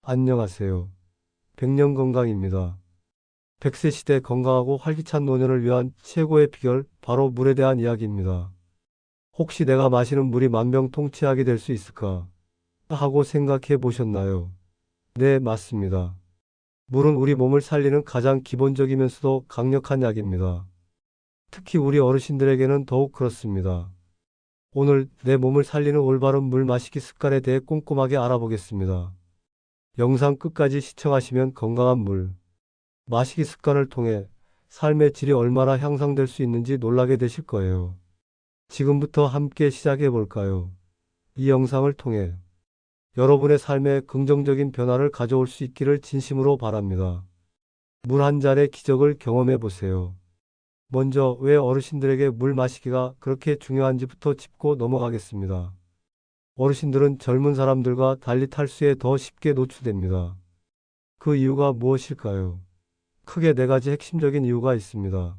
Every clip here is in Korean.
안녕하세요. 백년건강입니다. 100세 시대 건강하고 활기찬 노년을 위한 최고의 비결, 바로 물에 대한 이야기입니다. 혹시 내가 마시는 물이 만병통치약이 될 수 있을까 하고 생각해 보셨나요? 네, 맞습니다. 물은 우리 몸을 살리는 가장 기본적이면서도 강력한 약입니다. 특히 우리 어르신들에게는 더욱 그렇습니다. 오늘 내 몸을 살리는 올바른 물 마시기 습관에 대해 꼼꼼하게 알아보겠습니다. 영상 끝까지 시청하시면 건강한 물 마시기 습관을 통해 삶의 질이 얼마나 향상될 수 있는지 놀라게 되실 거예요. 지금부터 함께 시작해 볼까요? 이 영상을 통해 여러분의 삶에 긍정적인 변화를 가져올 수 있기를 진심으로 바랍니다. 물 한 잔의 기적을 경험해 보세요. 먼저 왜 어르신들에게 물 마시기가 그렇게 중요한지부터 짚고 넘어가겠습니다. 어르신들은 젊은 사람들과 달리 탈수에 더 쉽게 노출됩니다. 그 이유가 무엇일까요? 크게 네 가지 핵심적인 이유가 있습니다.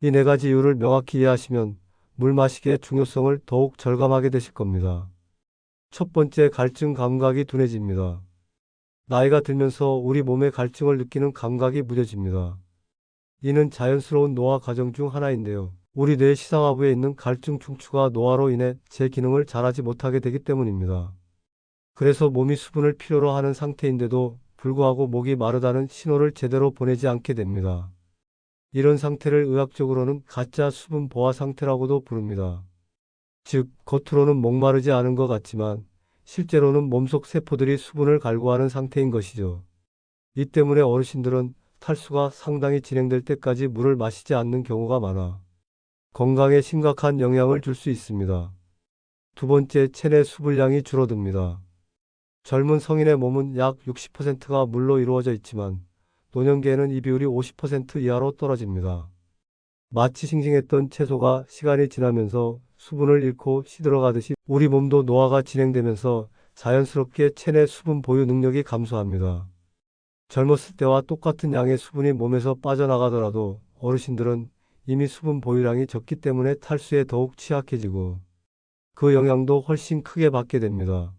이 네 가지 이유를 명확히 이해하시면 물 마시기의 중요성을 더욱 절감하게 되실 겁니다. 첫 번째, 갈증 감각이 둔해집니다. 나이가 들면서 우리 몸의 갈증을 느끼는 감각이 무뎌집니다. 이는 자연스러운 노화 과정 중 하나인데요. 우리 뇌 시상하부에 있는 갈증 충추가 노화로 인해 제 기능을 잘하지 못하게 되기 때문입니다. 그래서 몸이 수분을 필요로 하는 상태인데도 불구하고 목이 마르다는 신호를 제대로 보내지 않게 됩니다. 이런 상태를 의학적으로는 가짜 수분 보화 상태라고도 부릅니다. 즉, 겉으로는 목마르지 않은 것 같지만 실제로는 몸속 세포들이 수분을 갈구하는 상태인 것이죠. 이 때문에 어르신들은 탈수가 상당히 진행될 때까지 물을 마시지 않는 경우가 많아 건강에 심각한 영향을 줄 수 있습니다. 두 번째, 체내 수분량이 줄어듭니다. 젊은 성인의 몸은 약 60%가 물로 이루어져 있지만 노년기에는 이 비율이 50% 이하로 떨어집니다. 마치 싱싱했던 채소가 시간이 지나면서 수분을 잃고 시들어가듯이 우리 몸도 노화가 진행되면서 자연스럽게 체내 수분 보유 능력이 감소합니다. 젊었을 때와 똑같은 양의 수분이 몸에서 빠져나가더라도 어르신들은 이미 수분 보유량이 적기 때문에 탈수에 더욱 취약해지고 그 영향도 훨씬 크게 받게 됩니다.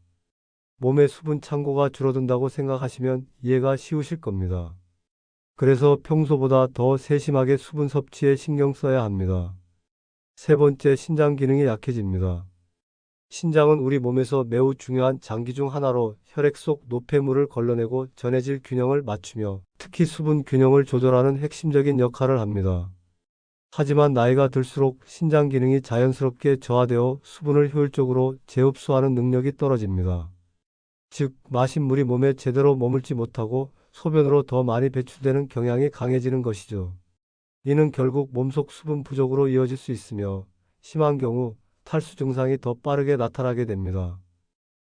몸의 수분 창고가 줄어든다고 생각하시면 이해가 쉬우실 겁니다. 그래서 평소보다 더 세심하게 수분 섭취에 신경 써야 합니다. 세 번째, 신장 기능이 약해집니다. 신장은 우리 몸에서 매우 중요한 장기 중 하나로 혈액 속 노폐물을 걸러내고 전해질 균형을 맞추며 특히 수분 균형을 조절하는 핵심적인 역할을 합니다. 하지만 나이가 들수록 신장 기능이 자연스럽게 저하되어 수분을 효율적으로 재흡수하는 능력이 떨어집니다. 즉, 마신 물이 몸에 제대로 머물지 못하고 소변으로 더 많이 배출되는 경향이 강해지는 것이죠. 이는 결국 몸속 수분 부족으로 이어질 수 있으며 심한 경우 탈수 증상이 더 빠르게 나타나게 됩니다.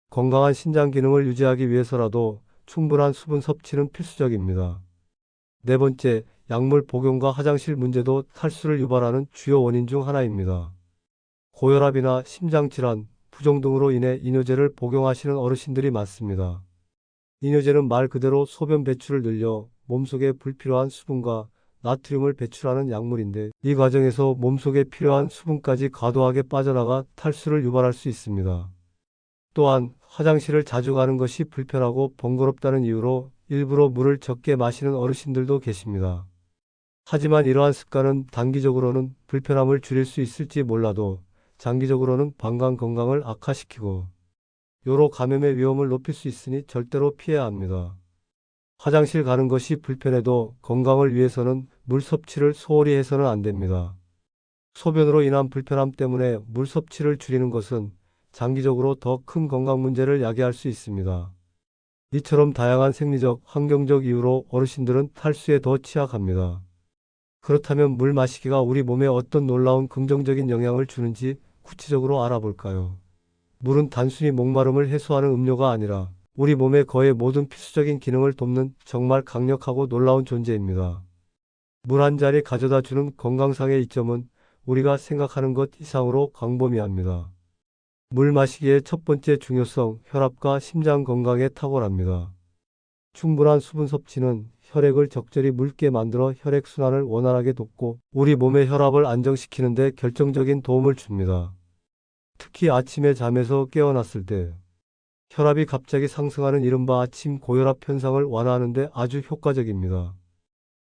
건강한 신장 기능을 유지하기 위해서라도 충분한 수분 섭취는 필수적입니다. 네 번째, 약물 복용과 화장실 문제도 탈수를 유발하는 주요 원인 중 하나입니다. 고혈압이나 심장질환, 부종 등으로 인해 이뇨제를 복용하시는 어르신들이 많습니다. 이뇨제는 말 그대로 소변 배출을 늘려 몸속에 불필요한 수분과 나트륨을 배출하는 약물인데 이 과정에서 몸속에 필요한 수분까지 과도하게 빠져나가 탈수를 유발할 수 있습니다. 또한 화장실을 자주 가는 것이 불편하고 번거롭다는 이유로 일부러 물을 적게 마시는 어르신들도 계십니다. 하지만 이러한 습관은 단기적으로는 불편함을 줄일 수 있을지 몰라도 장기적으로는 방광 건강을 악화시키고 요로 감염의 위험을 높일 수 있으니 절대로 피해야 합니다. 화장실 가는 것이 불편해도 건강을 위해서는 물 섭취를 소홀히 해서는 안 됩니다. 소변으로 인한 불편함 때문에 물 섭취를 줄이는 것은 장기적으로 더 큰 건강 문제를 야기할 수 있습니다. 이처럼 다양한 생리적, 환경적 이유로 어르신들은 탈수에 더 취약합니다. 그렇다면 물 마시기가 우리 몸에 어떤 놀라운 긍정적인 영향을 주는지 구체적으로 알아볼까요? 물은 단순히 목마름을 해소하는 음료가 아니라 우리 몸의 거의 모든 필수적인 기능을 돕는 정말 강력하고 놀라운 존재입니다. 물 한 잔이 가져다 주는 건강상의 이점은 우리가 생각하는 것 이상으로 광범위합니다. 물 마시기의 첫 번째 중요성, 혈압과 심장 건강에 탁월합니다. 충분한 수분 섭취는 혈액을 적절히 묽게 만들어 혈액순환을 원활하게 돕고 우리 몸의 혈압을 안정시키는 데 결정적인 도움을 줍니다. 특히 아침에 잠에서 깨어났을 때 혈압이 갑자기 상승하는 이른바 아침 고혈압 현상을 완화하는 데 아주 효과적입니다.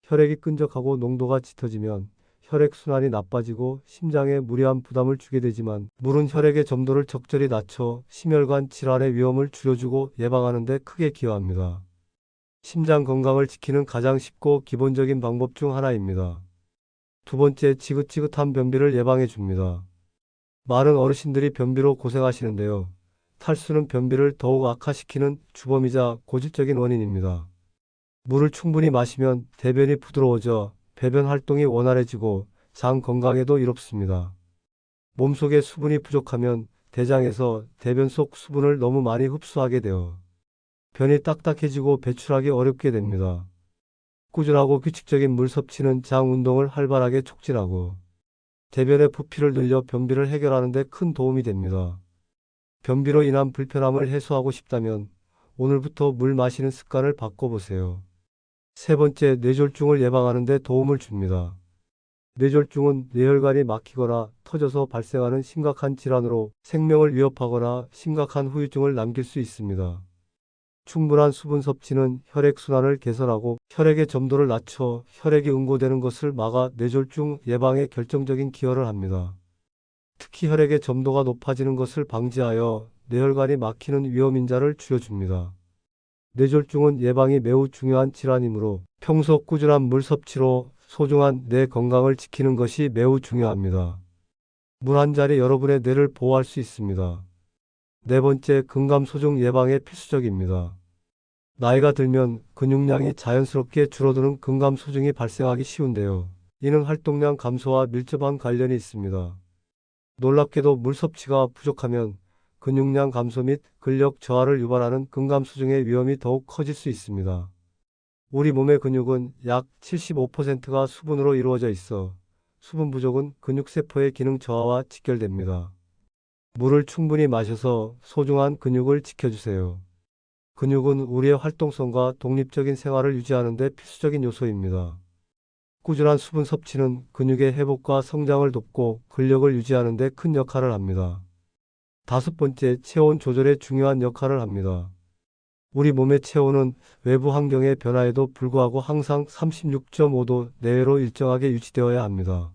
혈액이 끈적하고 농도가 짙어지면 혈액순환이 나빠지고 심장에 무리한 부담을 주게 되지만 물은 혈액의 점도를 적절히 낮춰 심혈관 질환의 위험을 줄여주고 예방하는 데 크게 기여합니다. 심장 건강을 지키는 가장 쉽고 기본적인 방법 중 하나입니다. 두 번째, 지긋지긋한 변비를 예방해 줍니다. 많은 어르신들이 변비로 고생하시는데요. 탈수는 변비를 더욱 악화시키는 주범이자 고질적인 원인입니다. 물을 충분히 마시면 대변이 부드러워져 배변 활동이 원활해지고 장 건강에도 이롭습니다. 몸속에 수분이 부족하면 대장에서 대변 속 수분을 너무 많이 흡수하게 되어 변이 딱딱해지고 배출하기 어렵게 됩니다. 꾸준하고 규칙적인 물 섭취는 장 운동을 활발하게 촉진하고 대변의 부피를 늘려 변비를 해결하는 데 큰 도움이 됩니다. 변비로 인한 불편함을 해소하고 싶다면 오늘부터 물 마시는 습관을 바꿔보세요. 세 번째, 뇌졸중을 예방하는 데 도움을 줍니다. 뇌졸중은 뇌혈관이 막히거나 터져서 발생하는 심각한 질환으로 생명을 위협하거나 심각한 후유증을 남길 수 있습니다. 충분한 수분 섭취는 혈액순환을 개선하고 혈액의 점도를 낮춰 혈액이 응고되는 것을 막아 뇌졸중 예방에 결정적인 기여를 합니다. 특히 혈액의 점도가 높아지는 것을 방지하여 뇌혈관이 막히는 위험인자를 줄여줍니다. 뇌졸중은 예방이 매우 중요한 질환이므로 평소 꾸준한 물 섭취로 소중한 뇌 건강을 지키는 것이 매우 중요합니다. 물 한 잔이 여러분의 뇌를 보호할 수 있습니다. 네 번째, 근감소증 예방에 필수적입니다. 나이가 들면 근육량이 자연스럽게 줄어드는 근감소증이 발생하기 쉬운데요. 이는 활동량 감소와 밀접한 관련이 있습니다. 놀랍게도 물 섭취가 부족하면 근육량 감소 및 근력 저하를 유발하는 근감소증의 위험이 더욱 커질 수 있습니다. 우리 몸의 근육은 약 75%가 수분으로 이루어져 있어 수분 부족은 근육세포의 기능 저하와 직결됩니다. 물을 충분히 마셔서 소중한 근육을 지켜주세요. 근육은 우리의 활동성과 독립적인 생활을 유지하는 데 필수적인 요소입니다. 꾸준한 수분 섭취는 근육의 회복과 성장을 돕고 근력을 유지하는 데 큰 역할을 합니다. 다섯 번째, 체온 조절에 중요한 역할을 합니다. 우리 몸의 체온은 외부 환경의 변화에도 불구하고 항상 36.5도 내외로 일정하게 유지되어야 합니다.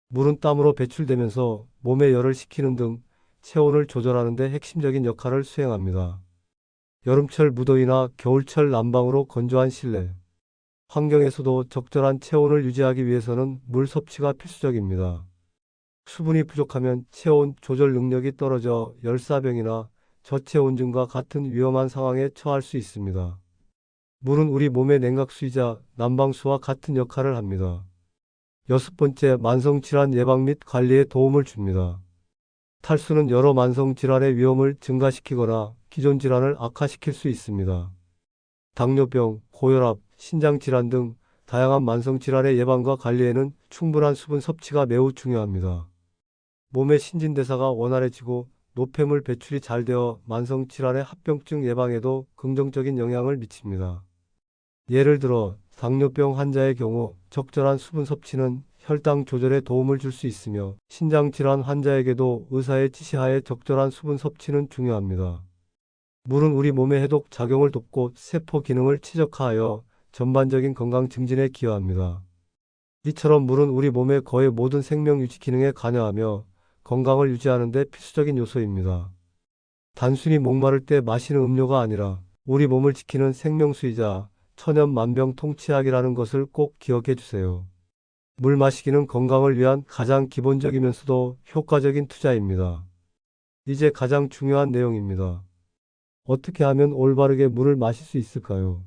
물은 땀으로 배출되면서 몸에 열을 식히는 등 체온을 조절하는 데 핵심적인 역할을 수행합니다. 여름철 무더위나 겨울철 난방으로 건조한 실내 환경에서도 적절한 체온을 유지하기 위해서는 물 섭취가 필수적입니다. 수분이 부족하면 체온 조절 능력이 떨어져 열사병이나 저체온증과 같은 위험한 상황에 처할 수 있습니다. 물은 우리 몸의 냉각수이자 난방수와 같은 역할을 합니다. 여섯 번째, 만성질환 예방 및 관리에 도움을 줍니다. 탈수는 여러 만성질환의 위험을 증가시키거나 기존 질환을 악화시킬 수 있습니다. 당뇨병, 고혈압, 신장질환 등 다양한 만성질환의 예방과 관리에는 충분한 수분 섭취가 매우 중요합니다. 몸의 신진대사가 원활해지고 노폐물 배출이 잘 되어 만성질환의 합병증 예방에도 긍정적인 영향을 미칩니다. 예를 들어 당뇨병 환자의 경우 적절한 수분 섭취는 혈당 조절에 도움을 줄 수 있으며 신장질환 환자에게도 의사의 지시하에 적절한 수분 섭취는 중요합니다. 물은 우리 몸의 해독 작용을 돕고 세포 기능을 최적화하여 전반적인 건강 증진에 기여합니다. 이처럼 물은 우리 몸의 거의 모든 생명 유지 기능에 관여하며 건강을 유지하는 데 필수적인 요소입니다. 단순히 목마를 때 마시는 음료가 아니라 우리 몸을 지키는 생명수이자 천연 만병통치약이라는 것을 꼭 기억해 주세요. 물 마시기는 건강을 위한 가장 기본적이면서도 효과적인 투자입니다. 이제 가장 중요한 내용입니다. 어떻게 하면 올바르게 물을 마실 수 있을까요?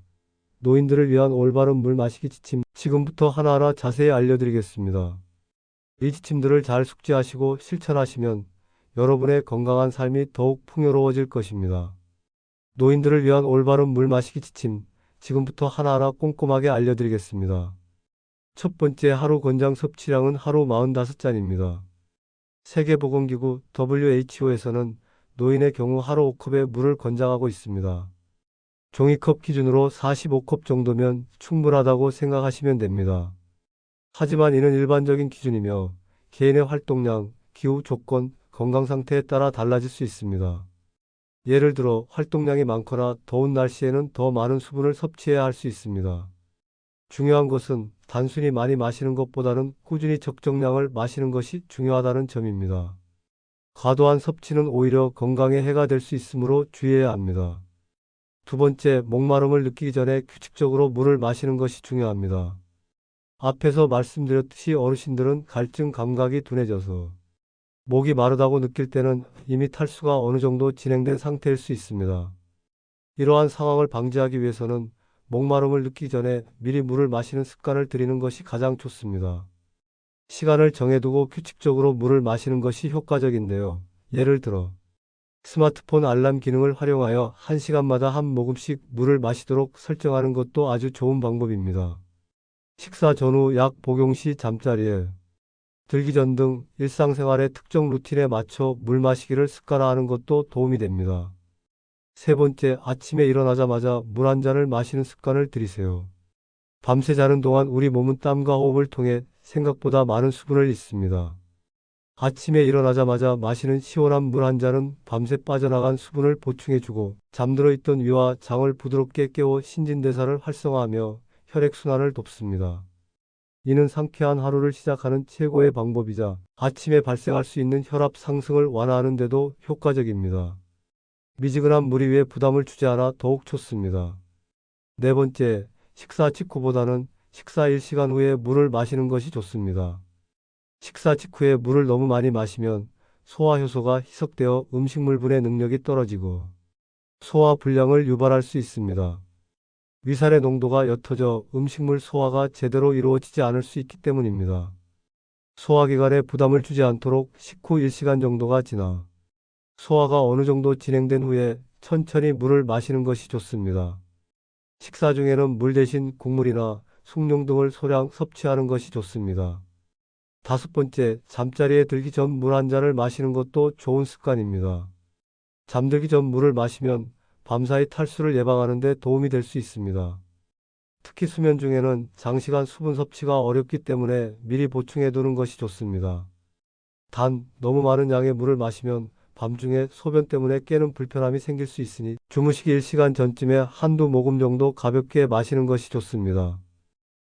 노인들을 위한 올바른 물 마시기 지침, 지금부터 하나하나 자세히 알려드리겠습니다. 이 지침들을 잘 숙지하시고 실천하시면 여러분의 건강한 삶이 더욱 풍요로워질 것입니다. 노인들을 위한 올바른 물 마시기 지침, 지금부터 하나하나 꼼꼼하게 알려드리겠습니다. 첫 번째, 하루 권장 섭취량은 하루 45잔입니다. 세계보건기구 WHO에서는 노인의 경우 하루 5컵의 물을 권장하고 있습니다. 종이컵 기준으로 45컵 정도면 충분하다고 생각하시면 됩니다. 하지만 이는 일반적인 기준이며 개인의 활동량, 기후 조건, 건강 상태에 따라 달라질 수 있습니다. 예를 들어 활동량이 많거나 더운 날씨에는 더 많은 수분을 섭취해야 할 수 있습니다. 중요한 것은 단순히 많이 마시는 것보다는 꾸준히 적정량을 마시는 것이 중요하다는 점입니다. 과도한 섭취는 오히려 건강에 해가 될 수 있으므로 주의해야 합니다. 두 번째, 목마름을 느끼기 전에 규칙적으로 물을 마시는 것이 중요합니다. 앞에서 말씀드렸듯이 어르신들은 갈증 감각이 둔해져서 목이 마르다고 느낄 때는 이미 탈수가 어느 정도 진행된 상태일 수 있습니다. 이러한 상황을 방지하기 위해서는 목마름을 느끼기 전에 미리 물을 마시는 습관을 들이는 것이 가장 좋습니다. 시간을 정해두고 규칙적으로 물을 마시는 것이 효과적인데요. 예를 들어 스마트폰 알람 기능을 활용하여 1시간마다 한 모금씩 물을 마시도록 설정하는 것도 아주 좋은 방법입니다. 식사 전후 약 복용 시 잠자리에 들기 전 등 일상생활의 특정 루틴에 맞춰 물 마시기를 습관화하는 것도 도움이 됩니다. 세 번째, 아침에 일어나자마자 물 한 잔을 마시는 습관을 들이세요. 밤새 자는 동안 우리 몸은 땀과 호흡을 통해 생각보다 많은 수분을 잃습니다. 아침에 일어나자마자 마시는 시원한 물 한 잔은 밤새 빠져나간 수분을 보충해주고 잠들어 있던 위와 장을 부드럽게 깨워 신진대사를 활성화하며 혈액순환을 돕습니다. 이는 상쾌한 하루를 시작하는 최고의 방법이자 아침에 발생할 수 있는 혈압 상승을 완화하는 데도 효과적입니다. 미지근한 물 위에 부담을 주지 않아 더욱 좋습니다. 네 번째, 식사 직후보다는 식사 1시간 후에 물을 마시는 것이 좋습니다. 식사 직후에 물을 너무 많이 마시면 소화 효소가 희석되어 음식물 분해 능력이 떨어지고 소화 불량을 유발할 수 있습니다. 위산의 농도가 옅어져 음식물 소화가 제대로 이루어지지 않을 수 있기 때문입니다. 소화기관에 부담을 주지 않도록 식후 1시간 정도가 지나 소화가 어느 정도 진행된 후에 천천히 물을 마시는 것이 좋습니다. 식사 중에는 물 대신 국물이나 숭늉 등을 소량 섭취하는 것이 좋습니다. 다섯 번째, 잠자리에 들기 전 물 한 잔을 마시는 것도 좋은 습관입니다. 잠들기 전 물을 마시면 밤사이 탈수를 예방하는 데 도움이 될 수 있습니다. 특히 수면 중에는 장시간 수분 섭취가 어렵기 때문에 미리 보충해 두는 것이 좋습니다. 단, 너무 많은 양의 물을 마시면 밤중에 소변 때문에 깨는 불편함이 생길 수 있으니 주무시기 1시간 전쯤에 한두 모금 정도 가볍게 마시는 것이 좋습니다.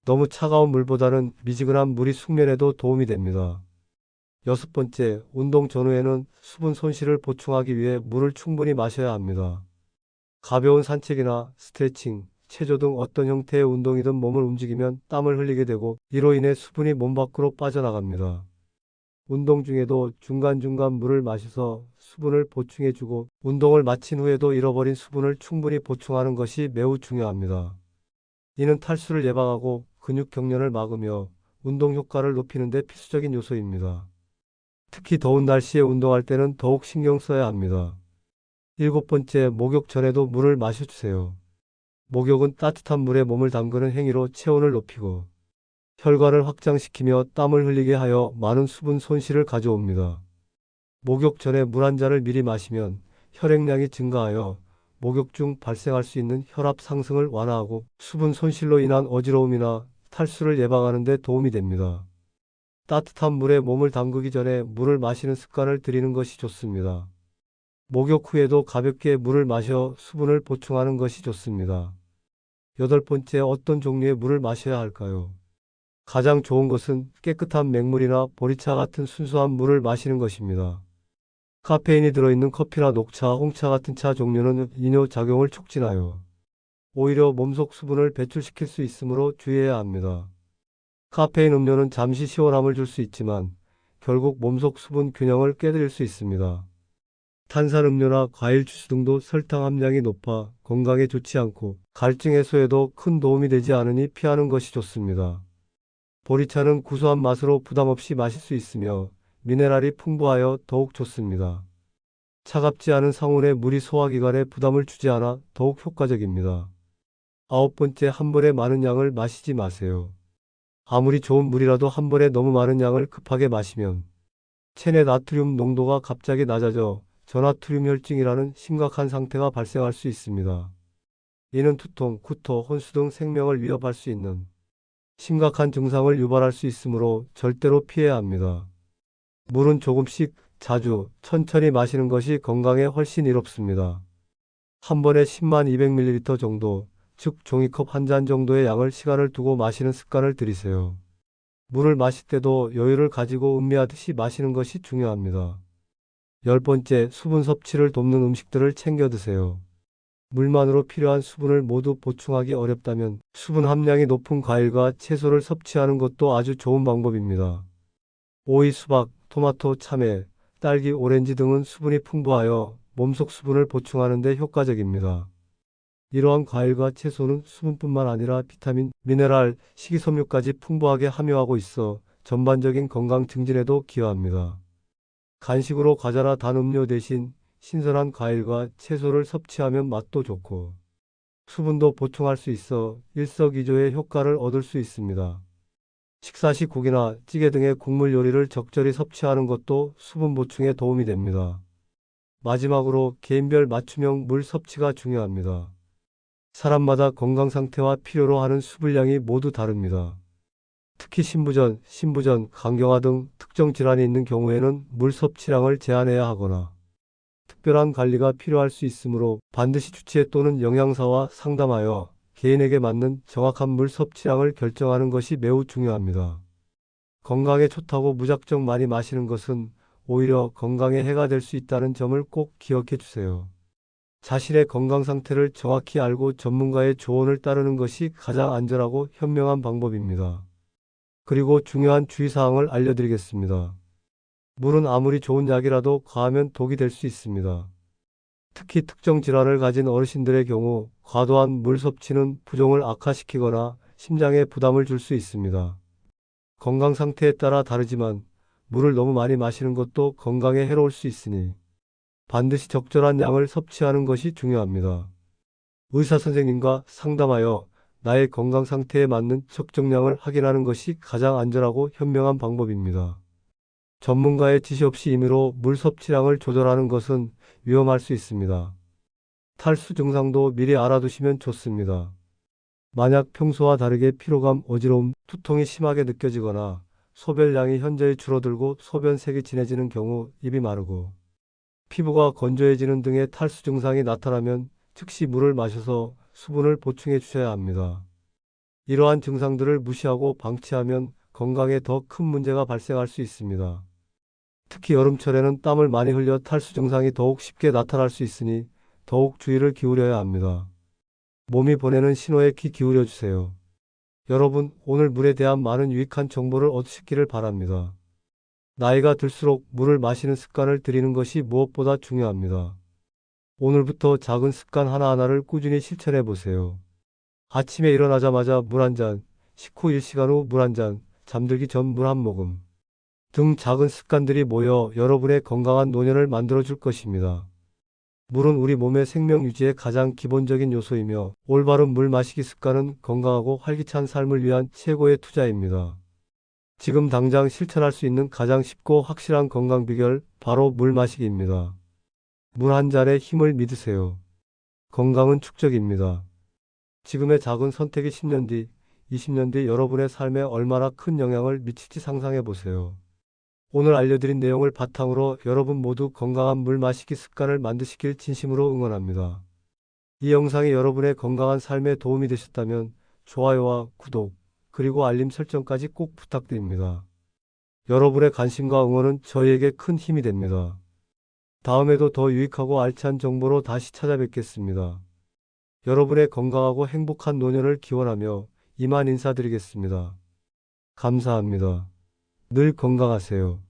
너무 차가운 물보다는 미지근한 물이 숙면에도 도움이 됩니다. 여섯 번째, 운동 전후에는 수분 손실을 보충하기 위해 물을 충분히 마셔야 합니다. 가벼운 산책이나 스트레칭, 체조 등 어떤 형태의 운동이든 몸을 움직이면 땀을 흘리게 되고 이로 인해 수분이 몸 밖으로 빠져나갑니다. 운동 중에도 중간중간 물을 마셔서 수분을 보충해주고 운동을 마친 후에도 잃어버린 수분을 충분히 보충하는 것이 매우 중요합니다. 이는 탈수를 예방하고 근육 경련을 막으며 운동 효과를 높이는 데 필수적인 요소입니다. 특히 더운 날씨에 운동할 때는 더욱 신경 써야 합니다. 일곱 번째, 목욕 전에도 물을 마셔주세요. 목욕은 따뜻한 물에 몸을 담그는 행위로 체온을 높이고 혈관을 확장시키며 땀을 흘리게 하여 많은 수분 손실을 가져옵니다. 목욕 전에 물 한 잔을 미리 마시면 혈액량이 증가하여 목욕 중 발생할 수 있는 혈압 상승을 완화하고 수분 손실로 인한 어지러움이나 탈수를 예방하는 데 도움이 됩니다. 따뜻한 물에 몸을 담그기 전에 물을 마시는 습관을 들이는 것이 좋습니다. 목욕 후에도 가볍게 물을 마셔 수분을 보충하는 것이 좋습니다. 여덟 번째, 어떤 종류의 물을 마셔야 할까요? 가장 좋은 것은 깨끗한 맹물이나 보리차 같은 순수한 물을 마시는 것입니다. 카페인이 들어있는 커피나 녹차, 홍차 같은 차 종류는 이뇨 작용을 촉진하여 오히려 몸속 수분을 배출시킬 수 있으므로 주의해야 합니다. 카페인 음료는 잠시 시원함을 줄 수 있지만 결국 몸속 수분 균형을 깨뜨릴 수 있습니다. 탄산음료나 과일 주스 등도 설탕 함량이 높아 건강에 좋지 않고 갈증 해소에도 큰 도움이 되지 않으니 피하는 것이 좋습니다. 보리차는 구수한 맛으로 부담 없이 마실 수 있으며 미네랄이 풍부하여 더욱 좋습니다. 차갑지 않은 상온의 물이 소화기관에 부담을 주지 않아 더욱 효과적입니다. 아홉 번째, 한 번에 많은 양을 마시지 마세요. 아무리 좋은 물이라도 한 번에 너무 많은 양을 급하게 마시면 체내 나트륨 농도가 갑자기 낮아져 저나트륨 혈증이라는 심각한 상태가 발생할 수 있습니다. 이는 두통, 구토, 혼수 등 생명을 위협할 수 있는 심각한 증상을 유발할 수 있으므로 절대로 피해야 합니다. 물은 조금씩 자주, 천천히 마시는 것이 건강에 훨씬 이롭습니다. 한 번에 10만 200ml 정도, 즉 종이컵 한 잔 정도의 양을 시간을 두고 마시는 습관을 들이세요. 물을 마실 때도 여유를 가지고 음미하듯이 마시는 것이 중요합니다. 10번째, 수분 섭취를 돕는 음식들을 챙겨 드세요. 물만으로 필요한 수분을 모두 보충하기 어렵다면 수분 함량이 높은 과일과 채소를 섭취하는 것도 아주 좋은 방법입니다. 오이, 수박, 토마토, 참외, 딸기, 오렌지 등은 수분이 풍부하여 몸속 수분을 보충하는 데 효과적입니다. 이러한 과일과 채소는 수분뿐만 아니라 비타민, 미네랄, 식이섬유까지 풍부하게 함유하고 있어 전반적인 건강 증진에도 기여합니다. 간식으로 과자나 단 음료 대신 신선한 과일과 채소를 섭취하면 맛도 좋고 수분도 보충할 수 있어 일석이조의 효과를 얻을 수 있습니다. 식사 시 국이나 찌개 등의 국물 요리를 적절히 섭취하는 것도 수분 보충에 도움이 됩니다. 마지막으로 개인별 맞춤형 물 섭취가 중요합니다. 사람마다 건강 상태와 필요로 하는 수분량이 모두 다릅니다. 특히 신부전, 간경화 등 특정 질환이 있는 경우에는 물 섭취량을 제한해야 하거나 특별한 관리가 필요할 수 있으므로 반드시 주치의 또는 영양사와 상담하여 개인에게 맞는 정확한 물 섭취량을 결정하는 것이 매우 중요합니다. 건강에 좋다고 무작정 많이 마시는 것은 오히려 건강에 해가 될 수 있다는 점을 꼭 기억해 주세요. 자신의 건강 상태를 정확히 알고 전문가의 조언을 따르는 것이 가장 안전하고 현명한 방법입니다. 그리고 중요한 주의사항을 알려드리겠습니다. 물은 아무리 좋은 약이라도 과하면 독이 될 수 있습니다. 특히 특정 질환을 가진 어르신들의 경우 과도한 물 섭취는 부종을 악화시키거나 심장에 부담을 줄 수 있습니다. 건강 상태에 따라 다르지만 물을 너무 많이 마시는 것도 건강에 해로울 수 있으니 반드시 적절한 양을 섭취하는 것이 중요합니다. 의사 선생님과 상담하여 나의 건강 상태에 맞는 적정량을 확인하는 것이 가장 안전하고 현명한 방법입니다. 전문가의 지시 없이 임의로 물 섭취량을 조절하는 것은 위험할 수 있습니다. 탈수 증상도 미리 알아두시면 좋습니다. 만약 평소와 다르게 피로감, 어지러움, 두통이 심하게 느껴지거나 소변량이 현저히 줄어들고 소변색이 진해지는 경우, 입이 마르고 피부가 건조해지는 등의 탈수 증상이 나타나면 즉시 물을 마셔서 수분을 보충해 주셔야 합니다. 이러한 증상들을 무시하고 방치하면 건강에 더 큰 문제가 발생할 수 있습니다. 특히 여름철에는 땀을 많이 흘려 탈수 증상이 더욱 쉽게 나타날 수 있으니 더욱 주의를 기울여야 합니다. 몸이 보내는 신호에 귀 기울여 주세요. 여러분, 오늘 물에 대한 많은 유익한 정보를 얻으셨기를 바랍니다. 나이가 들수록 물을 마시는 습관을 들이는 것이 무엇보다 중요합니다. 오늘부터 작은 습관 하나하나를 꾸준히 실천해 보세요. 아침에 일어나자마자 물 한 잔, 식후 1시간 후 물 한 잔, 잠들기 전 물 한 모금 등 작은 습관들이 모여 여러분의 건강한 노년을 만들어 줄 것입니다. 물은 우리 몸의 생명 유지의 가장 기본적인 요소이며 올바른 물 마시기 습관은 건강하고 활기찬 삶을 위한 최고의 투자입니다. 지금 당장 실천할 수 있는 가장 쉽고 확실한 건강 비결, 바로 물 마시기입니다. 물 한 잔에 힘을 믿으세요. 건강은 축적입니다. 지금의 작은 선택이 10년 뒤, 20년 뒤 여러분의 삶에 얼마나 큰 영향을 미칠지 상상해 보세요. 오늘 알려드린 내용을 바탕으로 여러분 모두 건강한 물 마시기 습관을 만드시길 진심으로 응원합니다. 이 영상이 여러분의 건강한 삶에 도움이 되셨다면 좋아요와 구독, 그리고 알림 설정까지 꼭 부탁드립니다. 여러분의 관심과 응원은 저희에게 큰 힘이 됩니다. 다음에도 더 유익하고 알찬 정보로 다시 찾아뵙겠습니다. 여러분의 건강하고 행복한 노년을 기원하며 이만 인사드리겠습니다. 감사합니다. 늘 건강하세요.